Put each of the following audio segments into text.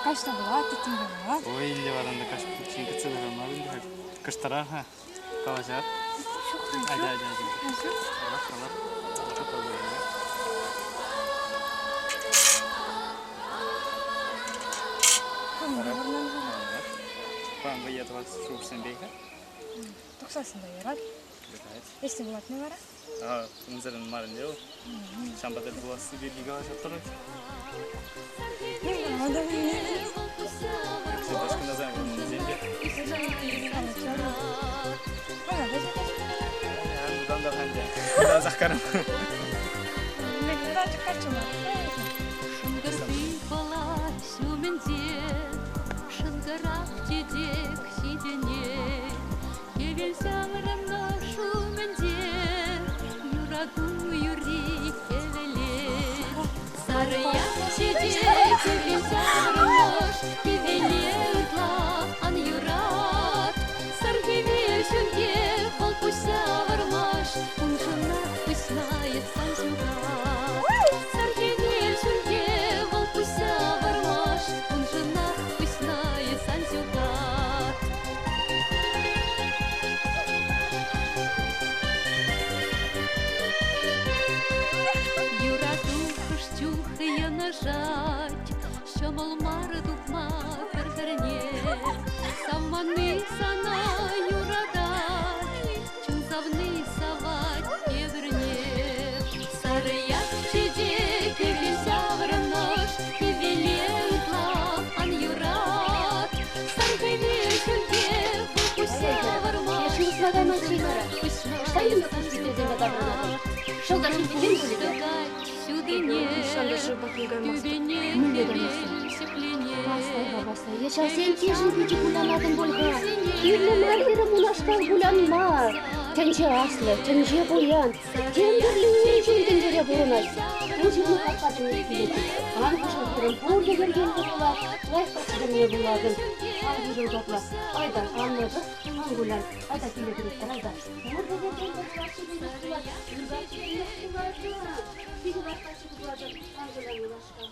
Kaçta bulat, tütünde bulat. Ой, инде баранда кашып кичин кыцылыгы малынды. Кыштара, ха. Калаша. Шук Айда. Алар. Пан бия твас шуксен бейка. Туксасында ярат. Эсте булат не бара? Унзырын марын жол. Шамбада буласы бирги калаша турат. Сидашка назад земле. Будан да ханде. Будан захкарым. Мен даже качума. Yaşa sen tezin gücü kullanmadın bolga. Kirli malları bulaşkan bulanma. Tence aslı, tence boyan. Tendirliğin içindilere bulunay. Özünü kalkadın etkiledik. An kuşakların burada görgen konular. Vay kaçırmaya buladın. Al güzel topla. Ayda anladı. Angulan. Ayda kiledirikler ayda. Burada görgen konular. Bir başka çıkıladı. Angulan bulaşkan.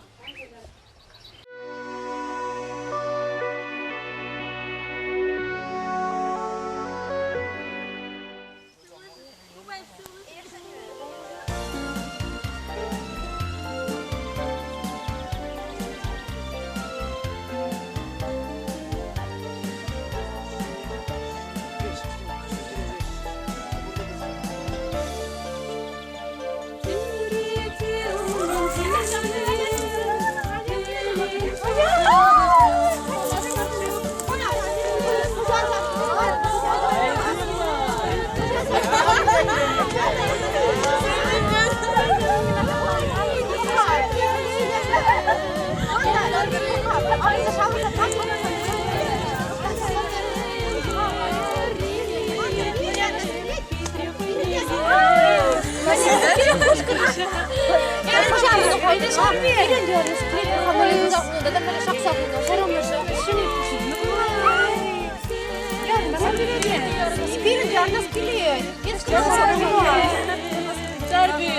Terbiye.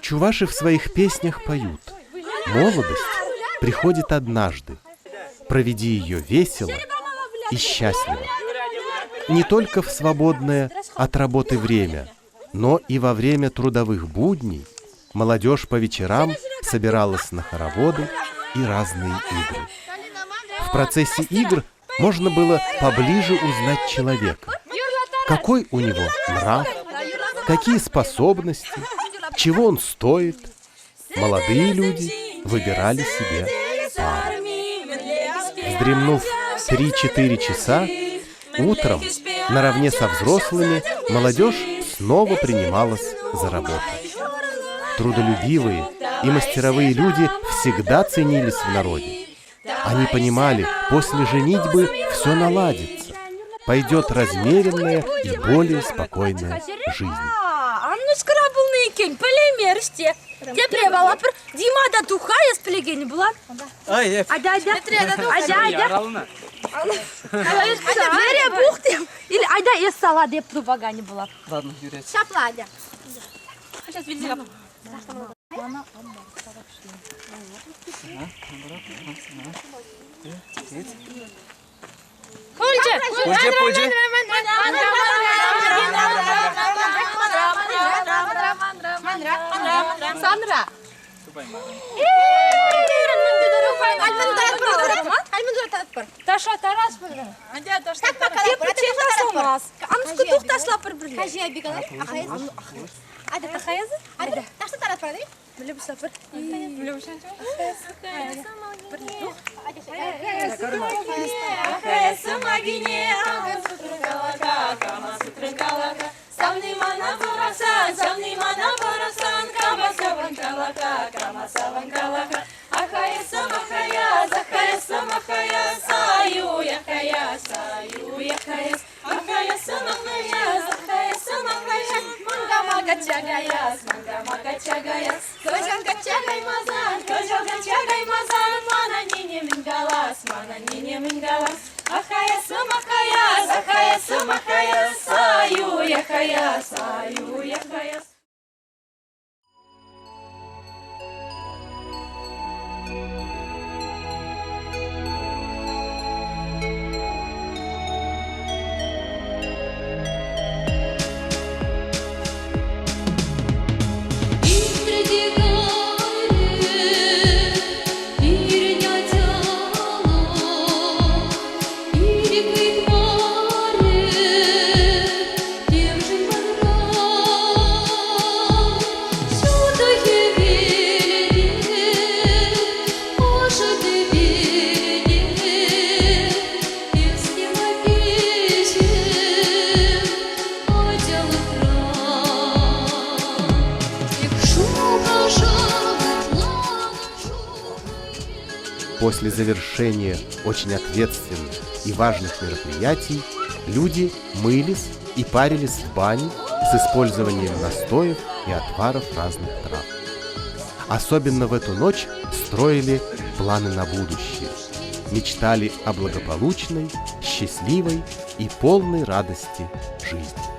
Чуваши в своих песнях поют: молодость приходит однажды, проведи ее весело и счастливо. Не только в свободное от работы время, но и во время трудовых будней молодежь по вечерам собиралась на хороводы и разные игры. В процессе игр можно было поближе узнать человека. Какой у него нрав, какие способности, чего он стоит. Молодые люди выбирали себе пару. Вздремнув 3-4 часа, утром наравне со взрослыми молодежь снова принималась за работу. Трудолюбивые и мастеровые люди всегда ценились в народе. Они понимали, после женитьбы все наладится, пойдет размеренная и более спокойная жизнь. Димада тухая сплегени была. Айда. Бере бухтем. Или айда ес сала деп турбагани была. Ладно, Юрий. Шапла айда. Сейчас видели. Пульче. Сандра. Таша тарас бұрды. Так бақалап бұрды. Анысқы тұқ ташлап бұрды. Қажия бекалар. Ақайыз. Ады қақайызы? Ады. Ташты тарас бұрды. Білі бұса бір. Білі бұса Ақайызы магине. Кама сутрынкалака. Самны мана бұрасан. Кама саванкалака. Ахаяса махая, саю яхаяс. Ахаяса махая, мангама гачагаяс. Кожанка чагай мазан, ахая сумахая, захая сумахая, саю яхая, саю яхая. После завершения очень ответственных и важных мероприятий люди мылись и парились в бане с использованием настоев и отваров разных трав. Особенно в эту ночь строили планы на будущее, мечтали о благополучной, счастливой и полной радости жизни.